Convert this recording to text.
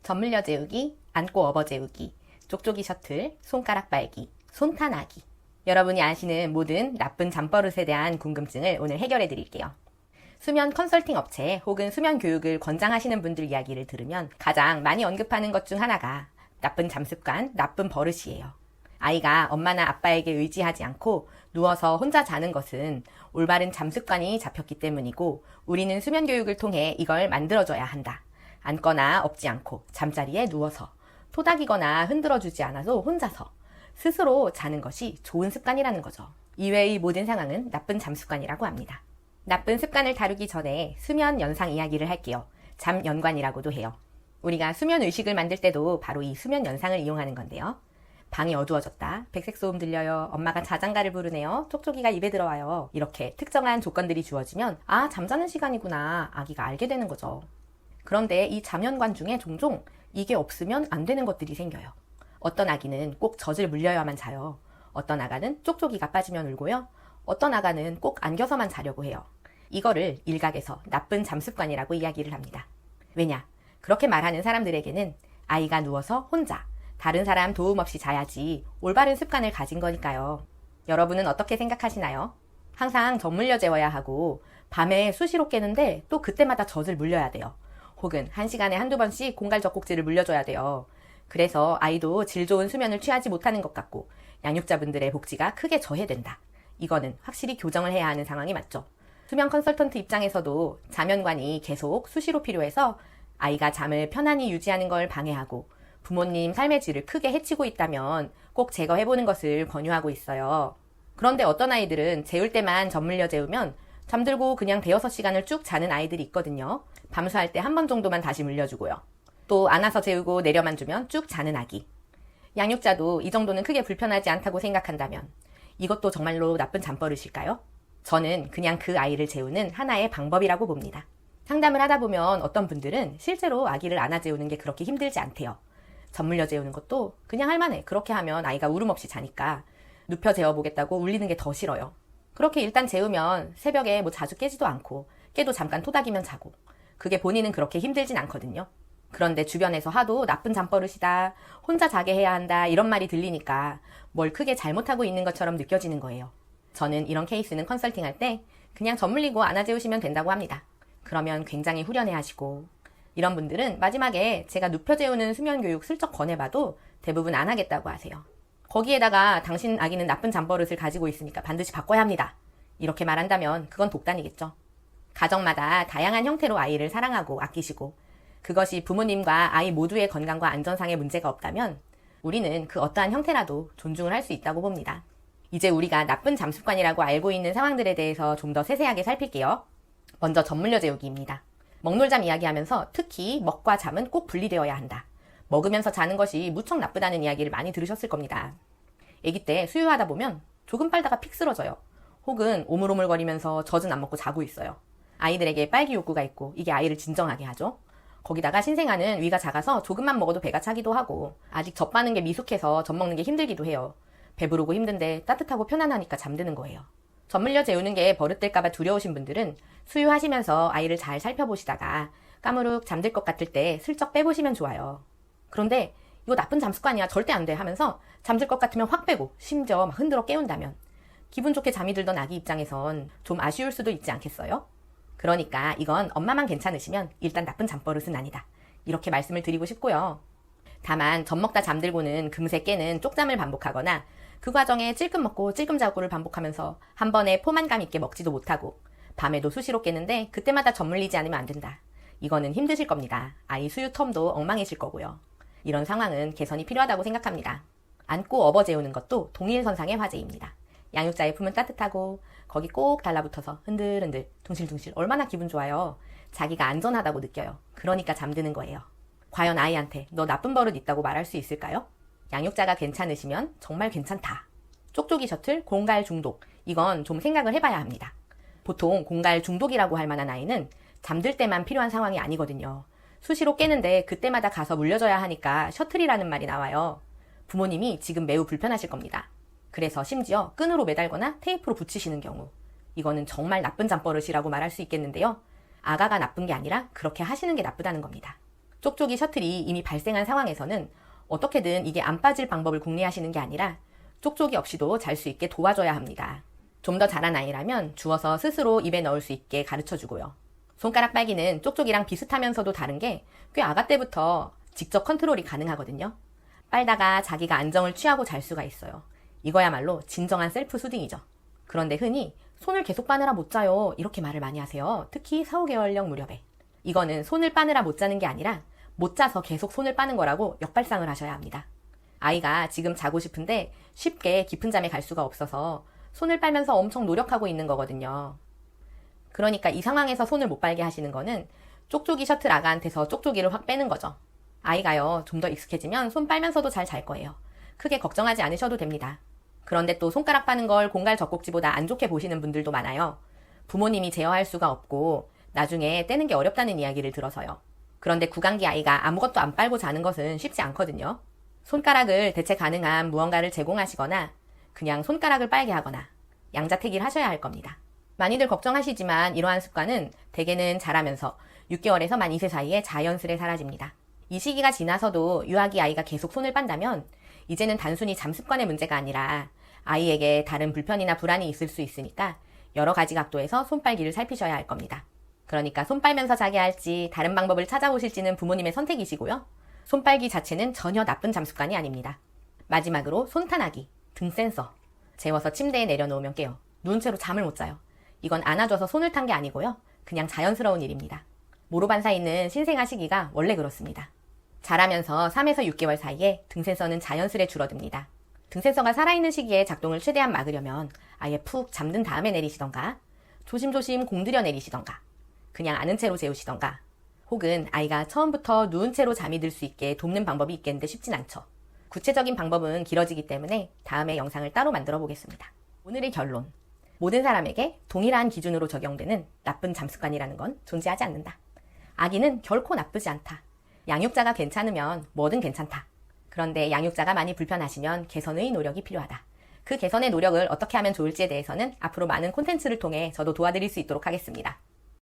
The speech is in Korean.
젖물려 재우기, 안고 업어 재우기, 쪽쪽이 셔틀, 손가락 빨기, 손탄하기. 여러분이 아시는 모든 나쁜 잠버릇에 대한 궁금증을 오늘 해결해 드릴게요. 수면 컨설팅 업체 혹은 수면 교육을 권장하시는 분들 이야기를 들으면 가장 많이 언급하는 것 중 하나가 나쁜 잠습관, 나쁜 버릇이에요. 아이가 엄마나 아빠에게 의지하지 않고 누워서 혼자 자는 것은 올바른 잠습관이 잡혔기 때문이고 우리는 수면 교육을 통해 이걸 만들어줘야 한다. 앉거나 엎지 않고 잠자리에 누워서 토닥이거나 흔들어주지 않아도 혼자서 스스로 자는 것이 좋은 습관이라는 거죠. 이외의 모든 상황은 나쁜 잠습관이라고 합니다. 나쁜 습관을 다루기 전에 수면 연상 이야기를 할게요. 잠연관이라고도 해요. 우리가 수면 의식을 만들 때도 바로 이 수면 연상을 이용하는 건데요. 방이 어두워졌다. 백색 소음 들려요. 엄마가 자장가를 부르네요. 쪽쪽이가 입에 들어와요. 이렇게 특정한 조건들이 주어지면 아, 잠자는 시간이구나. 아기가 알게 되는 거죠. 그런데 이 잠연관 중에 종종 이게 없으면 안 되는 것들이 생겨요. 어떤 아기는 꼭 젖을 물려야만 자요. 어떤 아가는 쪽쪽이가 빠지면 울고요. 어떤 아가는 꼭 안겨서만 자려고 해요. 이거를 일각에서 나쁜 잠습관이라고 이야기를 합니다. 왜냐? 그렇게 말하는 사람들에게는 아이가 누워서 혼자 다른 사람 도움 없이 자야지 올바른 습관을 가진 거니까요. 여러분은 어떻게 생각하시나요? 항상 젖 물려 재워야 하고 밤에 수시로 깨는데 또 그때마다 젖을 물려야 돼요. 혹은 1시간에 한두 번씩 공갈 젖꼭지를 물려줘야 돼요. 그래서 아이도 질 좋은 수면을 취하지 못하는 것 같고 양육자분들의 복지가 크게 저해된다. 이거는 확실히 교정을 해야 하는 상황이 맞죠. 수면 컨설턴트 입장에서도 잠연관이 계속 수시로 필요해서 아이가 잠을 편안히 유지하는 걸 방해하고 부모님 삶의 질을 크게 해치고 있다면 꼭 제거해보는 것을 권유하고 있어요. 그런데 어떤 아이들은 재울 때만 젖물려 재우면 잠들고 그냥 대여섯 시간을 쭉 자는 아이들이 있거든요. 밤수할 때 한 번 정도만 다시 물려주고요. 또 안아서 재우고 내려만 주면 쭉 자는 아기. 양육자도 이 정도는 크게 불편하지 않다고 생각한다면 이것도 정말로 나쁜 잠버릇일까요? 저는 그냥 그 아이를 재우는 하나의 방법이라고 봅니다. 상담을 하다 보면 어떤 분들은 실제로 아기를 안아 재우는 게 그렇게 힘들지 않대요. 젖물려 재우는 것도 그냥 할만해. 그렇게 하면 아이가 울음 없이 자니까 눕혀 재워보겠다고 울리는 게 더 싫어요. 그렇게 일단 재우면 새벽에 뭐 자주 깨지도 않고 깨도 잠깐 토닥이면 자고 그게 본인은 그렇게 힘들진 않거든요. 그런데 주변에서 하도 나쁜 잠버릇이다, 혼자 자게 해야 한다 이런 말이 들리니까 뭘 크게 잘못하고 있는 것처럼 느껴지는 거예요. 저는 이런 케이스는 컨설팅할 때 그냥 젖물리고 안아 재우시면 된다고 합니다. 그러면 굉장히 후련해 하시고 이런 분들은 마지막에 제가 눕혀 재우는 수면 교육 슬쩍 권해봐도 대부분 안 하겠다고 하세요. 거기에다가 당신 아기는 나쁜 잠버릇을 가지고 있으니까 반드시 바꿔야 합니다. 이렇게 말한다면 그건 독단이겠죠. 가정마다 다양한 형태로 아이를 사랑하고 아끼시고 그것이 부모님과 아이 모두의 건강과 안전상의 문제가 없다면 우리는 그 어떠한 형태라도 존중을 할 수 있다고 봅니다. 이제 우리가 나쁜 잠습관이라고 알고 있는 상황들에 대해서 좀 더 세세하게 살필게요. 먼저 젖물려 재우기입니다. 먹놀잠 이야기하면서 특히 먹과 잠은 꼭 분리되어야 한다. 먹으면서 자는 것이 무척 나쁘다는 이야기를 많이 들으셨을 겁니다. 아기 때 수유하다 보면 조금 빨다가 픽 쓰러져요. 혹은 오물오물거리면서 젖은 안 먹고 자고 있어요. 아이들에게 빨기 욕구가 있고 이게 아이를 진정하게 하죠. 거기다가 신생아는 위가 작아서 조금만 먹어도 배가 차기도 하고 아직 젖 빠는 게 미숙해서 젖 먹는 게 힘들기도 해요. 배부르고 힘든데 따뜻하고 편안하니까 잠드는 거예요. 젖물려 재우는 게 버릇될까봐 두려우신 분들은 수유하시면서 아이를 잘 살펴보시다가 까무룩 잠들 것 같을 때 슬쩍 빼보시면 좋아요. 그런데 이거 나쁜 잠습관이야 절대 안 돼 하면서 잠들 것 같으면 확 빼고 심지어 막 흔들어 깨운다면 기분 좋게 잠이 들던 아기 입장에선 좀 아쉬울 수도 있지 않겠어요? 그러니까 이건 엄마만 괜찮으시면 일단 나쁜 잠버릇은 아니다. 이렇게 말씀을 드리고 싶고요. 다만 젖 먹다 잠들고는 금세 깨는 쪽잠을 반복하거나 그 과정에 찔끔 먹고 찔끔 자고를 반복하면서 한 번에 포만감 있게 먹지도 못하고 밤에도 수시로 깨는데 그때마다 젖물리지 않으면 안 된다. 이거는 힘드실 겁니다. 아이 수유 텀도 엉망이실 거고요. 이런 상황은 개선이 필요하다고 생각합니다. 안고 업어 재우는 것도 동일선상의 화제입니다. 양육자의 품은 따뜻하고 거기 꼭 달라붙어서 흔들흔들 둥실둥실 얼마나 기분 좋아요. 자기가 안전하다고 느껴요. 그러니까 잠드는 거예요. 과연 아이한테 너 나쁜 버릇 있다고 말할 수 있을까요? 양육자가 괜찮으시면 정말 괜찮다. 쪽쪽이 셔틀 공갈 중독 이건 좀 생각을 해봐야 합니다. 보통 공갈 중독이라고 할 만한 아이는 잠들 때만 필요한 상황이 아니거든요. 수시로 깨는데 그때마다 가서 물려줘야 하니까 셔틀이라는 말이 나와요. 부모님이 지금 매우 불편하실 겁니다. 그래서 심지어 끈으로 매달거나 테이프로 붙이시는 경우 이거는 정말 나쁜 잠버릇이라고 말할 수 있겠는데요. 아가가 나쁜 게 아니라 그렇게 하시는 게 나쁘다는 겁니다. 쪽쪽이 셔틀이 이미 발생한 상황에서는 어떻게든 이게 안 빠질 방법을 궁리하시는 게 아니라 쪽쪽이 없이도 잘 수 있게 도와줘야 합니다. 좀 더 자란 아이라면 주워서 스스로 입에 넣을 수 있게 가르쳐주고요. 손가락 빨기는 쪽쪽이랑 비슷하면서도 다른 게 꽤 아가 때부터 직접 컨트롤이 가능하거든요. 빨다가 자기가 안정을 취하고 잘 수가 있어요. 이거야말로 진정한 셀프 수딩이죠. 그런데 흔히 손을 계속 빠느라 못 자요 이렇게 말을 많이 하세요. 특히 4, 5개월령 무렵에. 이거는 손을 빠느라 못 자는 게 아니라 못 자서 계속 손을 빠는 거라고 역발상을 하셔야 합니다. 아이가 지금 자고 싶은데 쉽게 깊은 잠에 갈 수가 없어서 손을 빨면서 엄청 노력하고 있는 거거든요. 그러니까 이 상황에서 손을 못 빨게 하시는 거는 쪽쪽이 셔틀 아가한테서 쪽쪽이를 확 빼는 거죠. 아이가요, 좀 더 익숙해지면 손 빨면서도 잘 잘 거예요. 크게 걱정하지 않으셔도 됩니다. 그런데 또 손가락 빠는 걸 공갈 젖꼭지보다 안 좋게 보시는 분들도 많아요. 부모님이 제어할 수가 없고 나중에 떼는 게 어렵다는 이야기를 들어서요. 그런데 구강기 아이가 아무것도 안 빨고 자는 것은 쉽지 않거든요. 손가락을 대체 가능한 무언가를 제공하시거나 그냥 손가락을 빨게 하거나 양자택일 하셔야 할 겁니다. 많이들 걱정하시지만 이러한 습관은 대개는 자라면서 6개월에서 만 2세 사이에 자연스레 사라집니다. 이 시기가 지나서도 유아기 아이가 계속 손을 빤다면 이제는 단순히 잠습관의 문제가 아니라 아이에게 다른 불편이나 불안이 있을 수 있으니까 여러 가지 각도에서 손빨기를 살피셔야 할 겁니다. 그러니까 손 빨면서 자게 할지 다른 방법을 찾아보실지는 부모님의 선택이시고요. 손빨기 자체는 전혀 나쁜 잠습관이 아닙니다. 마지막으로 손탄하기, 등 센서. 재워서 침대에 내려놓으면 깨요. 누운 채로 잠을 못 자요. 이건 안아줘서 손을 탄 게 아니고요. 그냥 자연스러운 일입니다. 모로반사 있는 신생아 시기가 원래 그렇습니다. 자라면서 3에서 6개월 사이에 등 센서는 자연스레 줄어듭니다. 등 센서가 살아있는 시기에 작동을 최대한 막으려면 아예 푹 잠든 다음에 내리시던가 조심조심 공들여 내리시던가 그냥 안은 채로 재우시던가 혹은 아이가 처음부터 누운 채로 잠이 들 수 있게 돕는 방법이 있겠는데 쉽진 않죠. 구체적인 방법은 길어지기 때문에 다음에 영상을 따로 만들어 보겠습니다. 오늘의 결론. 모든 사람에게 동일한 기준으로 적용되는 나쁜 잠습관이라는 건 존재하지 않는다. 아기는 결코 나쁘지 않다. 양육자가 괜찮으면 뭐든 괜찮다. 그런데 양육자가 많이 불편하시면 개선의 노력이 필요하다. 그 개선의 노력을 어떻게 하면 좋을지에 대해서는 앞으로 많은 콘텐츠를 통해 저도 도와드릴 수 있도록 하겠습니다.